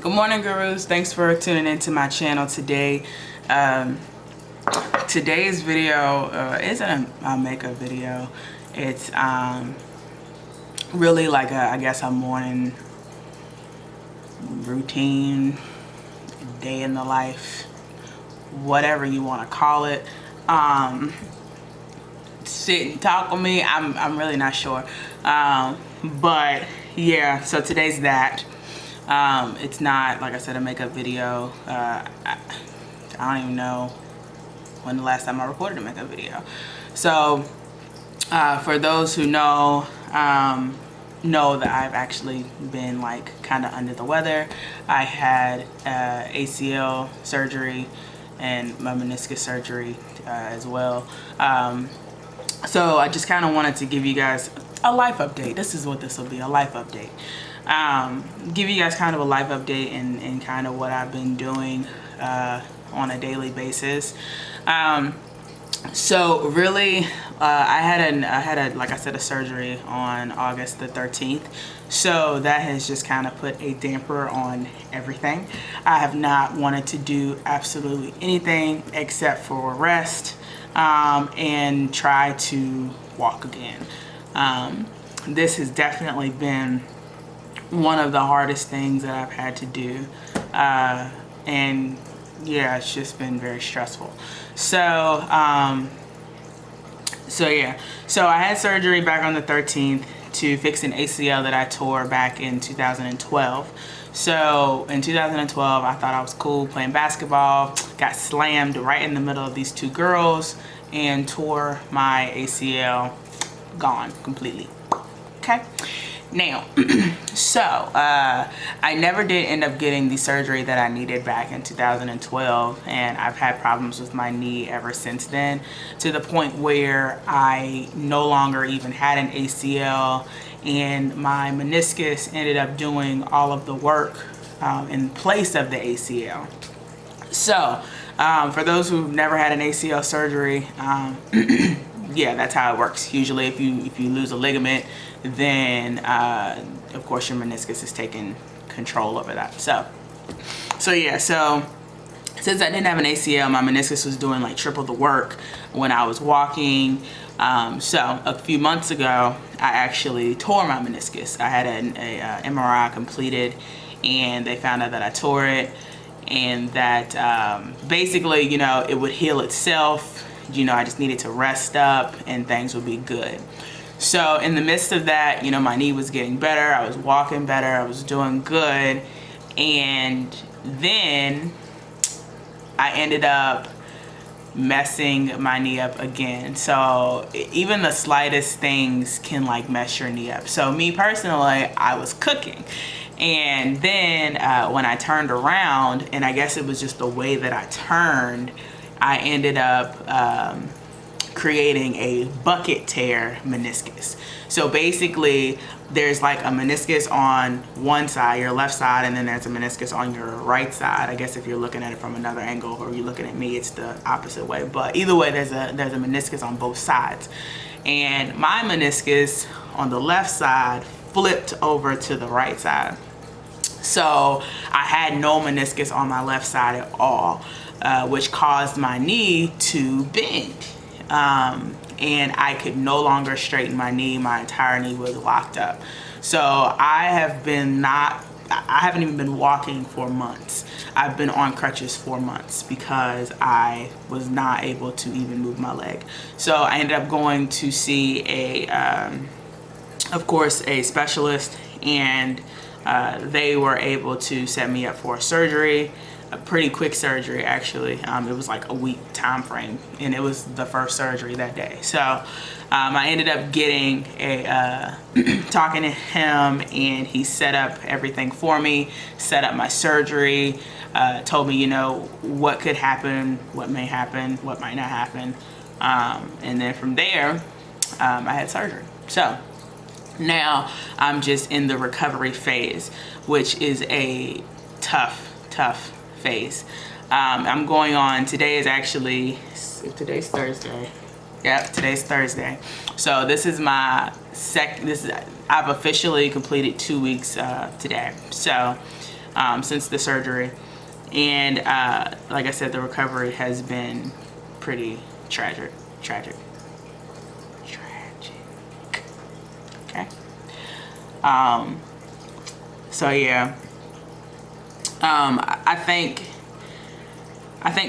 Good morning, gurus. Thanks for tuning into my channel today. Today's video isn't a makeup video. It's really like I guess a morning routine, day in the life, whatever you want to call it. Sit and talk with me. I'm really not sure. But yeah, so today's that. It's not, like I said, a makeup video. I don't even know when the last time I recorded a makeup video. So for those who know that I've actually been like kind of under the weather. I had ACL surgery and my meniscus surgery as well. So I just kind of wanted to give you guys a life update. This is what this will be, a life update. Give you guys kind of a life update and kind of what I've been doing on a daily basis. So really, I had like I said, a surgery on August the 13th. So that has just kind of put a damper on everything. I have not wanted to do absolutely anything except for rest and try to walk again. This has definitely been one of the hardest things that I've had to do, and yeah, it's just been very stressful. So yeah, so I had surgery back on the 13th to fix an ACL that I tore back in 2012. So in 2012, I thought I was cool playing basketball, got slammed right in the middle of these two girls and tore my ACL, gone completely. Okay. Now, so I never did end up getting the surgery that I needed back in 2012, and I've had problems with my knee ever since then, to the point where I no longer even had an ACL, and my meniscus ended up doing all of the work in place of the ACL. So for those who've never had an ACL surgery, yeah, that's how it works. Usually if you lose a ligament, then of course your meniscus is taking control over that. So yeah, so since I didn't have an ACL, my meniscus was doing like triple the work when I was walking. So a few months ago, I actually tore my meniscus. I had an MRI completed, and they found out that I tore it, and that basically, you know, it would heal itself. You know, I just needed to rest up and things would be good. So in the midst of that, you know, my knee was getting better. I was walking better. I was doing good. And then I ended up messing my knee up again. So even the slightest things can like mess your knee up. So me personally, I was cooking. And then when I turned around, and I guess it was just the way that I turned, I ended up creating a bucket tear meniscus. So basically there's like a meniscus on one side, your left side, and then there's a meniscus on your right side. I guess if you're looking at it from another angle, or you're looking at me, it's the opposite way. But either way, there's a meniscus on both sides. And my meniscus on the left side flipped over to the right side. So I had no meniscus on my left side at all, which caused my knee to bend. And I could no longer straighten my knee. My entire knee was locked up. So I haven't even been walking for months. I've been on crutches for months because I was not able to even move my leg. So I ended up going to see of course, a specialist, and they were able to set me up for surgery. A pretty quick surgery, actually. It was like a week time frame, and it was the first surgery that day. So I ended up getting talking to him, and he set up everything for me, set up my surgery, told me, you know, what could happen, what may happen, what might not happen. And then from there, I had surgery. So now I'm just in the recovery phase, which is a tough phase. I'm going on, today is actually, today's Thursday. Yep, today's Thursday. So this is my I've officially completed 2 weeks today. So since the surgery. And like I said, the recovery has been pretty tragic. Okay. So yeah, I think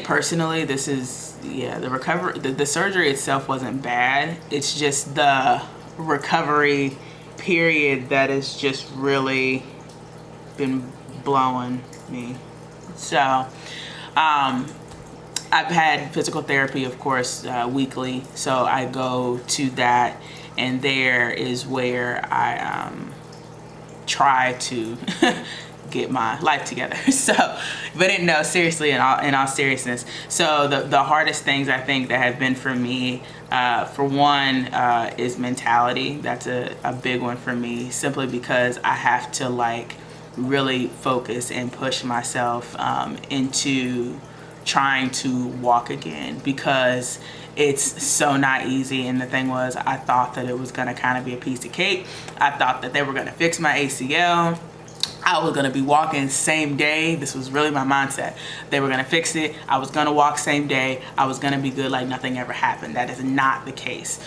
personally this is, yeah, the recovery, the surgery itself wasn't bad. It's just the recovery period that has just really been blowing me. So I've had physical therapy, of course, weekly. So I go to that, and there is where I try to get my life together. So, but no, seriously, in all seriousness. So the hardest things I think that have been for me, for one, is mentality. That's a big one for me, simply because I have to like really focus and push myself into trying to walk again, because it's so not easy. And the thing was, I thought that it was gonna kind of be a piece of cake. I thought that they were gonna fix my ACL. I was gonna be walking same day. This was really my mindset. They were gonna fix it. I was gonna walk same day. I was gonna be good like nothing ever happened. That is not the case.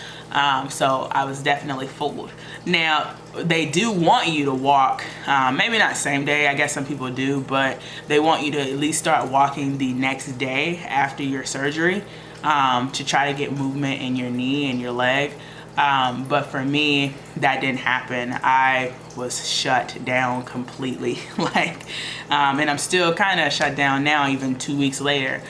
So I was definitely fooled. Now, they do want you to walk, maybe not same day, I guess some people do, but they want you to at least start walking the next day after your surgery, to try to get movement in your knee and your leg. But for me, that didn't happen. I was shut down completely. And I'm still kind of shut down now, even 2 weeks later,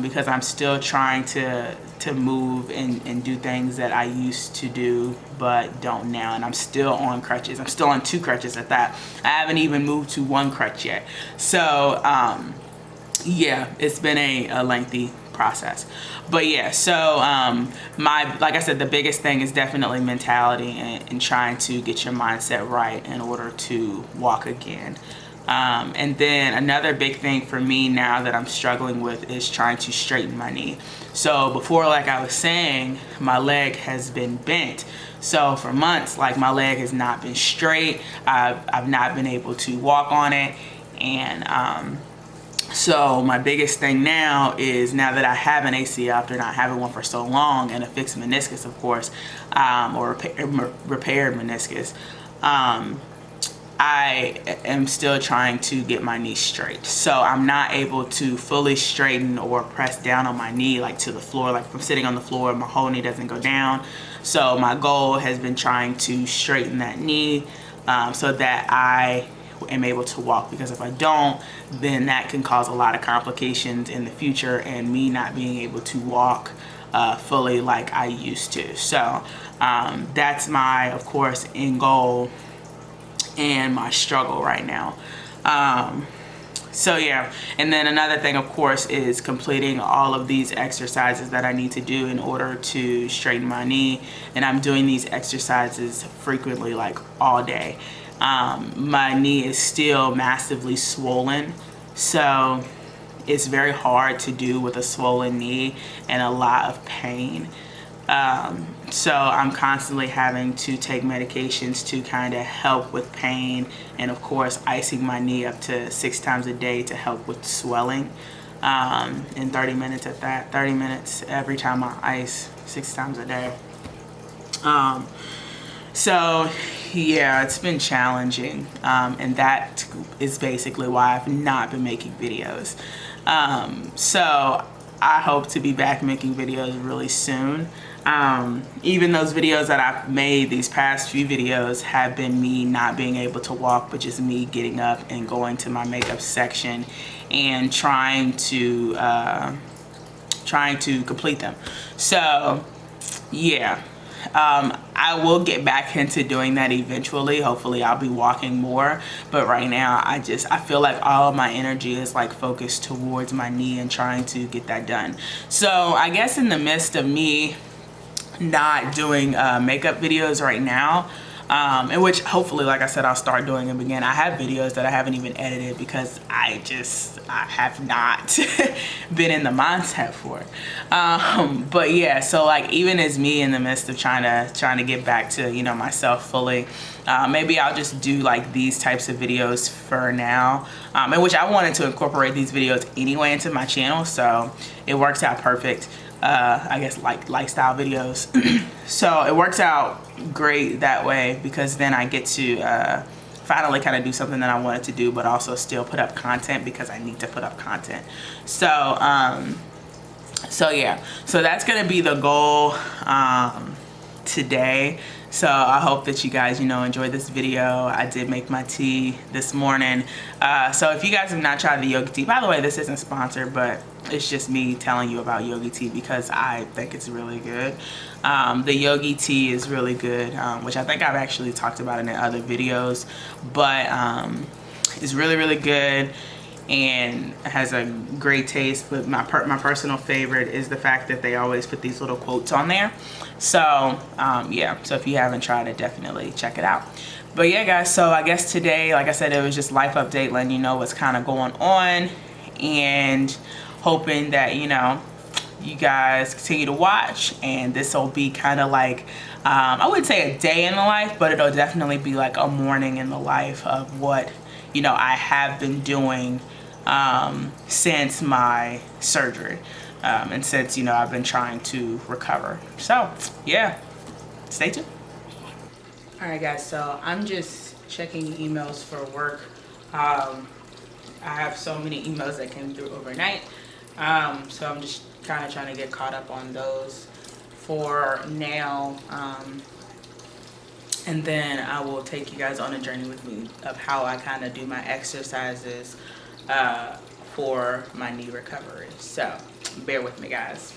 because I'm still trying to move and do things that I used to do but don't now. And I'm still on crutches. I'm still on 2 crutches at that. I haven't even moved to 1 crutch yet. So yeah, it's been a lengthy process. But yeah, so like I said, the biggest thing is definitely mentality and trying to get your mindset right in order to walk again. And then another big thing for me now that I'm struggling with is trying to straighten my knee. So before, like I was saying, my leg has been bent. So for months, like, my leg has not been straight. I've not been able to walk on it. And so my biggest thing now is, now that I have an ACL after not having one for so long, and a fixed meniscus, of course, or repaired meniscus, I am still trying to get my knee straight. So I'm not able to fully straighten or press down on my knee, like to the floor. Like, if I'm sitting on the floor, my whole knee doesn't go down. So my goal has been trying to straighten that knee, so that I am able to walk, because if I don't, then that can cause a lot of complications in the future, and me not being able to walk fully like I used to. So that's my, of course, end goal and my struggle right now. So yeah, and then another thing, of course, is completing all of these exercises that I need to do in order to straighten my knee. And I'm doing these exercises frequently, like all day. My knee is still massively swollen, so it's very hard to do with a swollen knee and a lot of pain. So I'm constantly having to take medications to kind of help with pain, and of course icing my knee up to 6 times a day to help with swelling, in 30 minutes at that. 30 minutes every time I ice, 6 times a day. So yeah, it's been challenging, and that is basically why I've not been making videos. So I hope to be back making videos really soon. Even those videos that I've made, these past few videos, have been me not being able to walk, but just me getting up and going to my makeup section and trying to complete them. So yeah, I will get back into doing that eventually. Hopefully I'll be walking more, but right now I feel like all of my energy is like focused towards my knee and trying to get that done. So I guess in the midst of me not doing makeup videos right now, in which hopefully, like I said, I'll start doing them again. I have videos that I haven't even edited because I have not been in the mindset for it. But yeah, so like even as me in the midst of trying to get back to, you know, myself fully, maybe I'll just do like these types of videos for now, in which I wanted to incorporate these videos anyway into my channel, so it works out perfect. I guess like lifestyle videos. So it works out great that way, because then I get to finally kind of do something that I wanted to do, but also still put up content because I need to put up content. So so yeah, so that's gonna be the goal today. So I hope that you guys, you know, enjoyed this video. I did make my tea this morning. So if you guys have not tried the yogi tea, by the way, this isn't sponsored, but it's just me telling you about yogi tea because I think it's really good. The yogi tea is really good, which I think I've actually talked about in other videos, but it's really, really good and has a great taste. But my personal favorite is the fact that they always put these little quotes on there. So yeah, so if you haven't tried it, definitely check it out. But yeah guys, so I guess today, like I said, it was just life update, letting you know what's kind of going on, and hoping that, you know, you guys continue to watch, and this will be kind of like I wouldn't say a day in the life, but it'll definitely be like a morning in the life of what, you know, I have been doing since my surgery, and since, you know, I've been trying to recover. So yeah, stay tuned. All right guys, so I'm just checking emails for work. I have so many emails that came through overnight, so I'm just kind of trying to get caught up on those for now, and then I will take you guys on a journey with me of how I kind of do my exercises for my knee recovery. So bear with me guys.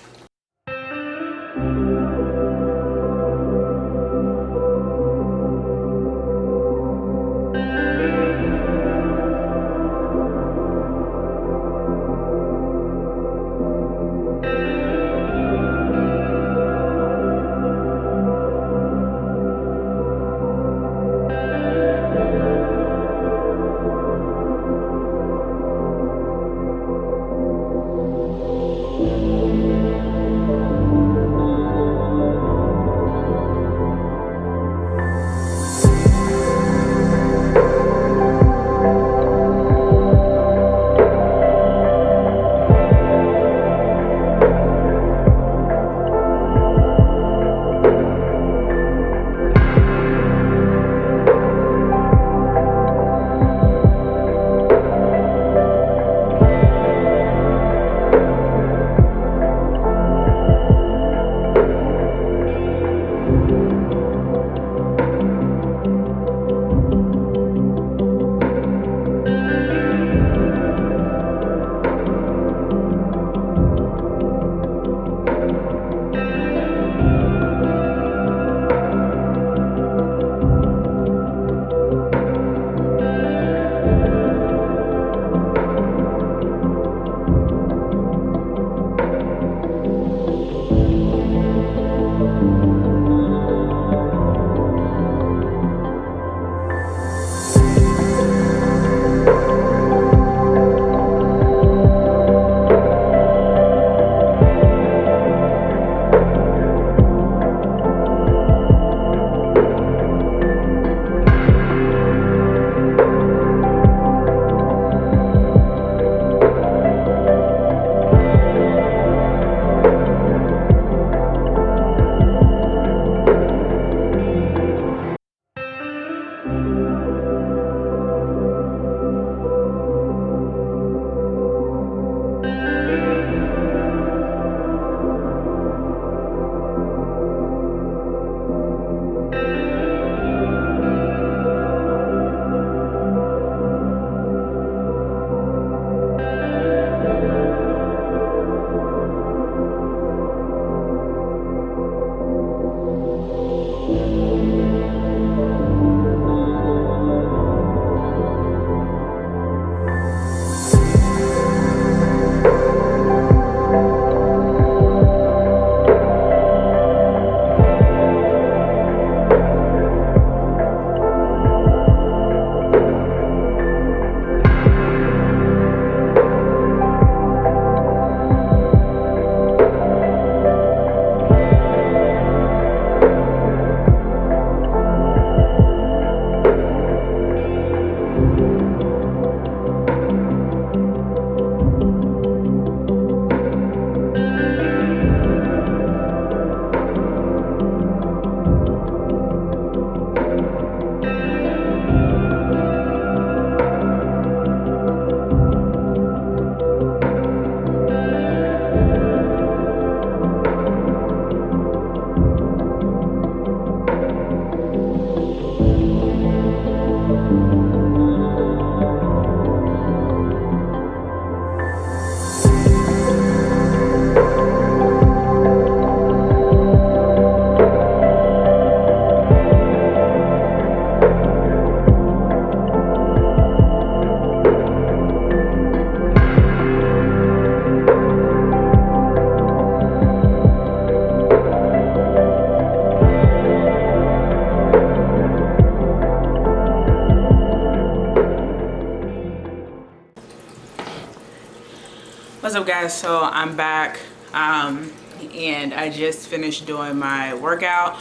What's up, guys? So I'm back, and I just finished doing my workout.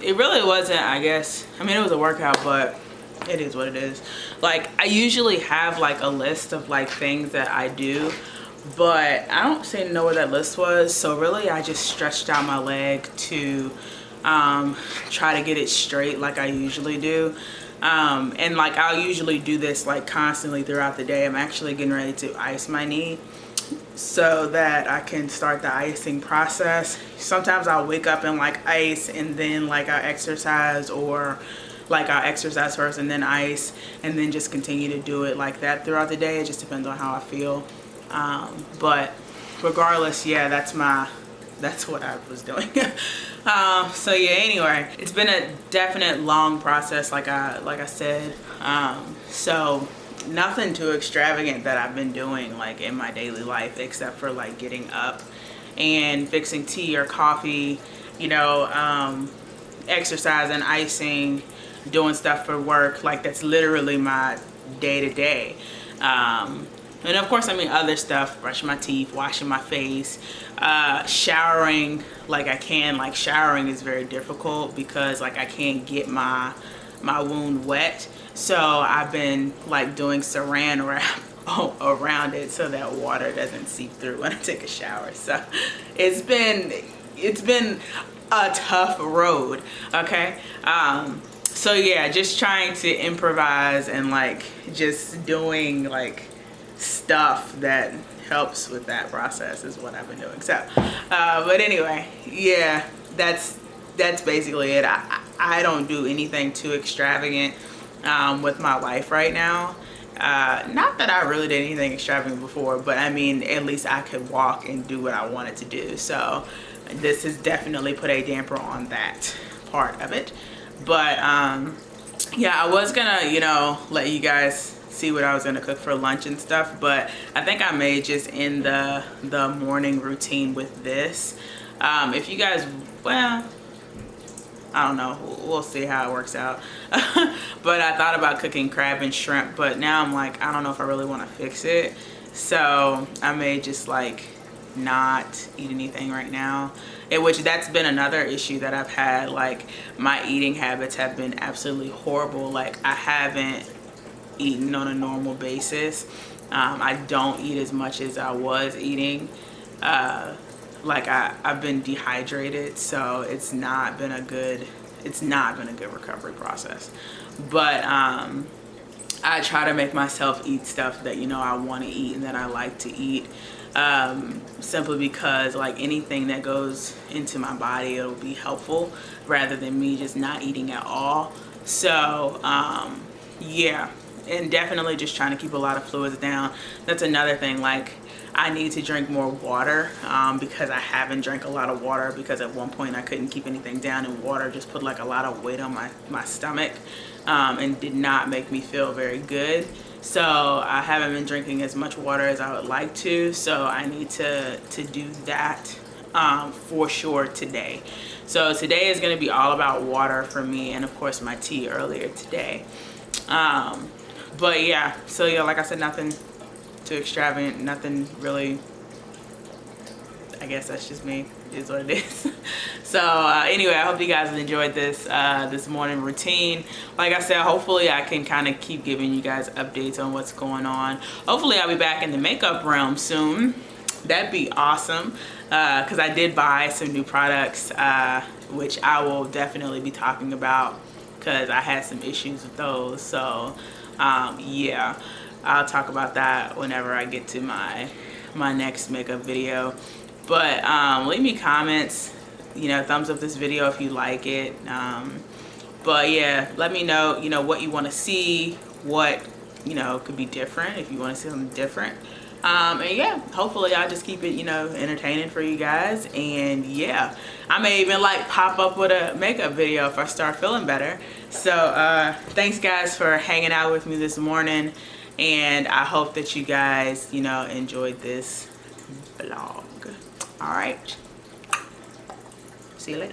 It really wasn't, I guess, I mean, it was a workout, but it is what it is. Like, I usually have like a list of like things that I do, but I don't seem to know what that list was. So really, I just stretched out my leg to try to get it straight like I usually do. And like I'll usually do this like constantly throughout the day. I'm actually getting ready to ice my knee so that I can start the icing process. Sometimes I'll wake up and like ice, and then like I'll exercise, or like I'll exercise first and then ice, and then just continue to do it like that throughout the day. It just depends on how I feel. But regardless, yeah, that's what I was doing. So yeah, anyway, it's been a definite long process, like I said. So nothing too extravagant that I've been doing like in my daily life, except for like getting up and fixing tea or coffee, you know, exercising, icing, doing stuff for work. Like that's literally my day to day. And of course, I mean, other stuff, brushing my teeth, washing my face, showering like I can. Like showering is very difficult because like I can't get my wound wet. So I've been like doing saran wrap around it so that water doesn't seep through when I take a shower. So it's been a tough road, okay? So yeah, just trying to improvise and like just doing like stuff that helps with that process is what I've been doing. So but anyway, yeah, that's basically it. I don't do anything too extravagant with my life right now. Not that I really did anything extravagant before, but I mean, at least I could walk and do what I wanted to do. So this has definitely put a damper on that part of it. But yeah, I was gonna, you know, let you guys see what I was gonna cook for lunch and stuff, but I think I may just end the morning routine with this. If you guys, well, I don't know, we'll see how it works out. But I thought about cooking crab and shrimp, but now I'm like, I don't know if I really want to fix it, so I may just like not eat anything right now. Which that's been another issue that I've had. Like my eating habits have been absolutely horrible. Like I haven't eaten on a normal basis. I don't eat as much as I was eating. Like I've been dehydrated, so it's not been a good recovery process. But I try to make myself eat stuff that, you know, I want to eat and that I like to eat, simply because like anything that goes into my body, it'll be helpful rather than me just not eating at all. So yeah, and definitely just trying to keep a lot of fluids down. That's another thing. Like I need to drink more water, because I haven't drank a lot of water, because at one point I couldn't keep anything down, and water just put like a lot of weight on my stomach, and did not make me feel very good. So I haven't been drinking as much water as I would like to, so I need to do that for sure today. So today is going to be all about water for me, and of course my tea earlier today. But yeah, so yeah, like I said, nothing too extravagant, nothing really. I guess that's just me, it is what it is. So anyway, I hope you guys enjoyed this this morning routine. Like I said, hopefully I can kind of keep giving you guys updates on what's going on. Hopefully I'll be back in the makeup realm soon. That'd be awesome, because I did buy some new products, which I will definitely be talking about, because I had some issues with those. So yeah, I'll talk about that whenever I get to my next makeup video. But leave me comments, you know, thumbs up this video if you like it. But yeah, let me know, you know, what you want to see, what, you know, could be different if you want to see something different. And yeah, hopefully I'll just keep it, you know, entertaining for you guys. And yeah, I may even like pop up with a makeup video if I start feeling better. So thanks guys for hanging out with me this morning, and I hope that you guys, you know, enjoyed this vlog. All right, see you later.